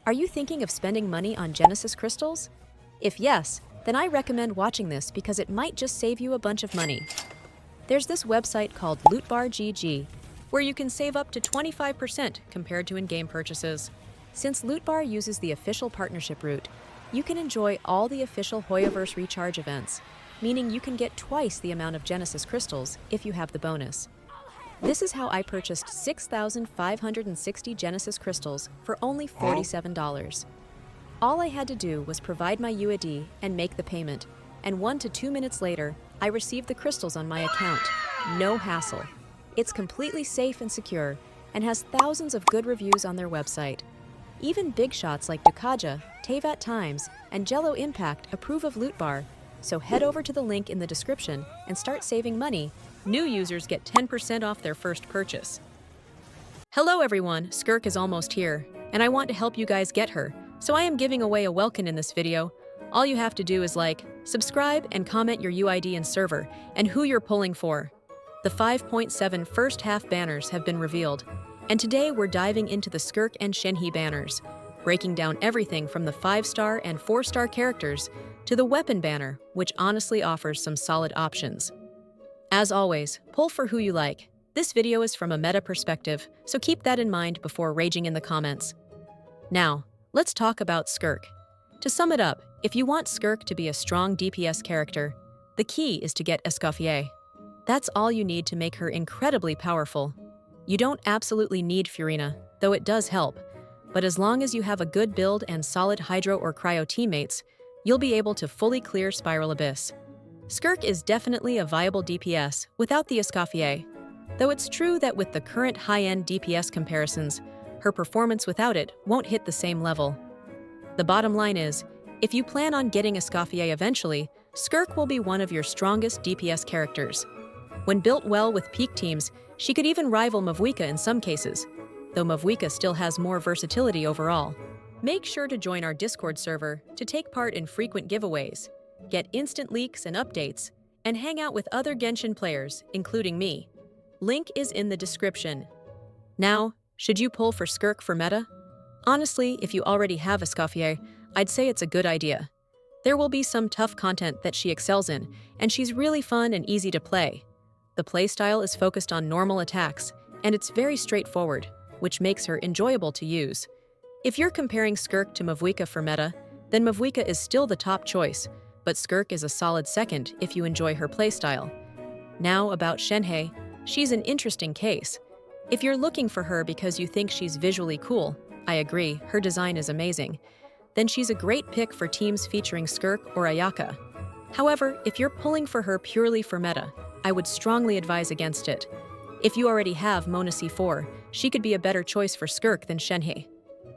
Are you thinking of spending money on Genesis crystals? If yes, then I recommend watching this because it might just save you a bunch of money. There's this website called Lootbar GG, where you can save up to 25% compared to in-game purchases. Since Lootbar uses the official partnership route, you can enjoy all the official Hoyoverse recharge events, meaning you can get twice the amount of Genesis crystals if you have the bonus. This is how I purchased 6,560 Genesis crystals for only $47. All I had to do was provide my UID and make the payment, and 1 to 2 minutes later, I received the crystals on my account. No hassle. It's completely safe and secure, and has thousands of good reviews on their website. Even big shots like Dukaja, Tevat Times, and Jello Impact approve of Lootbar, so head over to the link in the description and start saving money. New users get 10% off their first purchase. Hello everyone, Skirk is almost here, and I want to help you guys get her, so I am giving away a Welkin in this video. All you have to do is like, subscribe, and comment your UID and server, and who you're pulling for. The 5.7 first half banners have been revealed, and today we're diving into the Skirk and Shenhe banners, breaking down everything from the 5-star and 4-star characters to the weapon banner, which honestly offers some solid options. As always, pull for who you like. This video is from a meta perspective, so keep that in mind before raging in the comments. Now, let's talk about Skirk. To sum it up, if you want Skirk to be a strong DPS character, the key is to get Escoffier. That's all you need to make her incredibly powerful. You don't absolutely need Furina, though it does help, but as long as you have a good build and solid Hydro or Cryo teammates, you'll be able to fully clear Spiral Abyss. Skirk is definitely a viable DPS without the Escoffier, though it's true that with the current high-end DPS comparisons, her performance without it won't hit the same level. The bottom line is, if you plan on getting Escoffier eventually, Skirk will be one of your strongest DPS characters. When built well with peak teams, she could even rival Mavuika in some cases, though Mavuika still has more versatility overall. Make sure to join our Discord server to take part in frequent giveaways, get instant leaks and updates, and hang out with other Genshin players, including me. Link is in the description. Now, should you pull for Skirk for meta? Honestly, if you already have Escoffier, I'd say it's a good idea. There will be some tough content that she excels in, and she's really fun and easy to play. The playstyle is focused on normal attacks, and it's very straightforward, which makes her enjoyable to use. If you're comparing Skirk to Mavuika for meta, then Mavuika is still the top choice, but Skirk is a solid second if you enjoy her playstyle. Now about Shenhe, she's an interesting case. If you're looking for her because you think she's visually cool, I agree, her design is amazing, then she's a great pick for teams featuring Skirk or Ayaka. However, if you're pulling for her purely for meta, I would strongly advise against it. If you already have Mona C4, she could be a better choice for Skirk than Shenhe.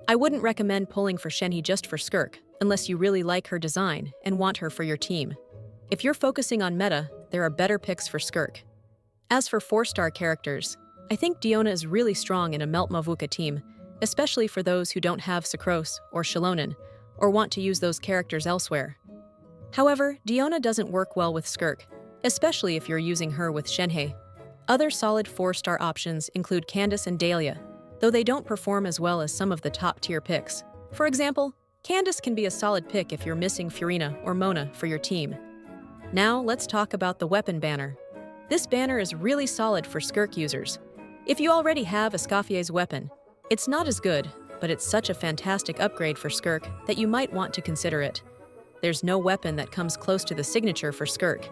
I wouldn't recommend pulling for Shenhe just for Skirk, unless you really like her design and want her for your team. If you're focusing on meta, there are better picks for Skirk. As for 4-star characters, I think Diona is really strong in a Melt Mavuika team, especially for those who don't have Sucrose or Shalonen, or want to use those characters elsewhere. However, Diona doesn't work well with Skirk, especially if you're using her with Shenhe. Other solid 4-star options include Candace and Dahlia, though they don't perform as well as some of the top-tier picks. For example, Candace can be a solid pick if you're missing Furina or Mona for your team. Now, let's talk about the weapon banner. This banner is really solid for Skirk users. If you already have Escoffier's weapon, it's not as good, but it's such a fantastic upgrade for Skirk that you might want to consider it. There's no weapon that comes close to the signature for Skirk.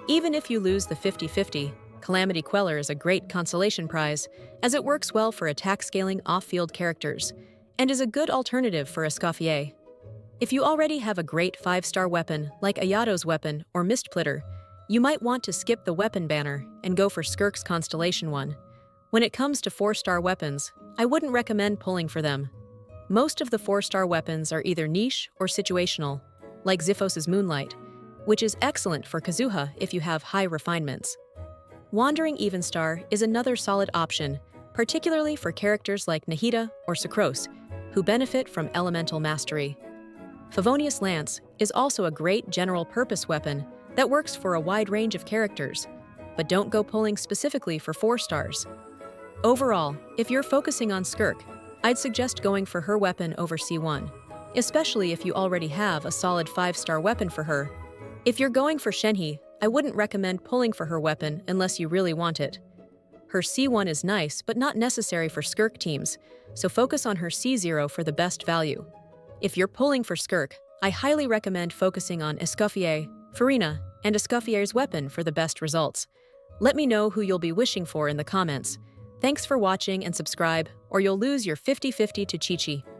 Even if you lose the 50-50, Calamity Queller is a great consolation prize, as it works well for attack-scaling off-field characters, and is a good alternative for Escoffier. If you already have a great 5-star weapon like Ayato's weapon or Mistplitter, you might want to skip the weapon banner and go for Skirk's Constellation one. When it comes to 4-star weapons, I wouldn't recommend pulling for them. Most of the 4-star weapons are either niche or situational, like Xiphos's Moonlight, which is excellent for Kazuha if you have high refinements. Wandering Evenstar is another solid option, particularly for characters like Nahida or Sucrose, who benefit from elemental mastery. Favonius Lance is also a great general-purpose weapon that works for a wide range of characters, but don't go pulling specifically for 4 stars. Overall, if you're focusing on Skirk, I'd suggest going for her weapon over C1, especially if you already have a solid 5-star weapon for her. If you're going for Shenhe, I wouldn't recommend pulling for her weapon unless you really want it. Her C1 is nice but not necessary for Skirk teams, so focus on her C0 for the best value. If you're pulling for Skirk, I highly recommend focusing on Escoffier, Furina, and Escoffier's weapon for the best results. Let me know who you'll be wishing for in the comments. Thanks for watching and subscribe, or you'll lose your 50-50 to Chi-Chi.